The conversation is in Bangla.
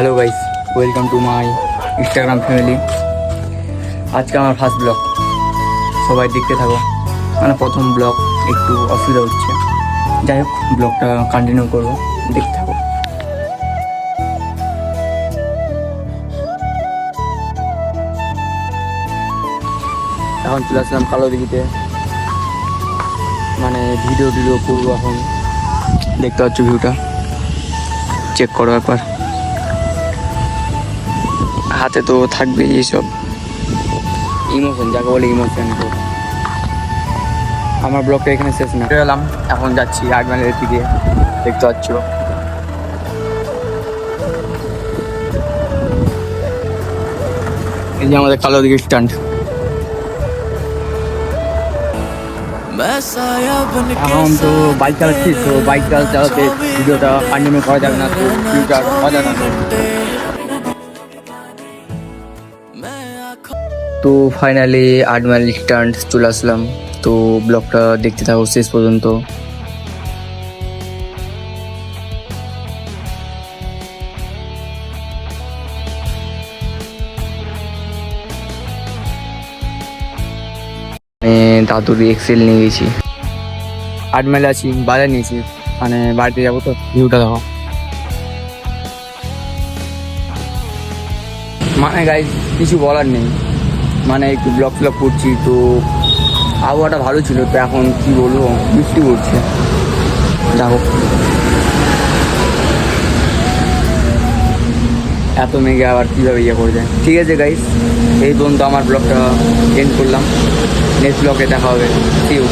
Hello guys, welcome to my Instagram family. আজকে আমার ফার্স্ট ব্লগ, সবাই দেখতে থাকো। মানে প্রথম ব্লগ একটু অসুবিধা হচ্ছে, যাই হোক ব্লগটা কন্টিনিউ করবো, দেখতে থাকো। এখন চলে আসলাম কালো দিঘিতে, মানে ভিডিও করবো। এখন দেখতে পাচ্ছ ভিউটা, চেক করো একবার। হাতে তো থাকবে এইসব ইমোশন, যাকে বলে ইমোশন। তো আমার ব্লগটা এখানে শেষ না, এলাম এখন যাচ্ছি আটমাইলের দিকে, দেখতে পাচ্ছ। এই যে আমাদের কালো দিকে স্ট্যান্ড। এখন তো বাইক চালাচ্ছি, তো বাইক চালাতে ভিডিওটা কন্টিনিউ করা যাবে না, তো ভিডিওটা করা যাবে না। তো ফাইনালি 8 মাইল স্ট্যান্ড চলে আসলাম। তো ব্লগটা দেখতে থাকো শেষ পর্যন্ত। দাদুর এক্সেল নিয়ে গেছি, 8 মাইল আছি, বাজার নিয়েছি, মানে বাড়িতে যাবো। তো ভিউটা দেখো, মানে গাইজ কিছু বলার নেই, মানে একটু ব্লগ করছি। তো আবহাওয়াটা ভালো ছিল, তো এখন কি বলবো, বৃষ্টি পড়ছে। দেখো এত মেঘে আবার কীভাবে করে যায়। ঠিক আছে গাইজ, এই পর্যন্ত আমার ব্লগটা এন্ড করলাম। নেক্সট ব্লগে দেখা হবে, সি ইউ।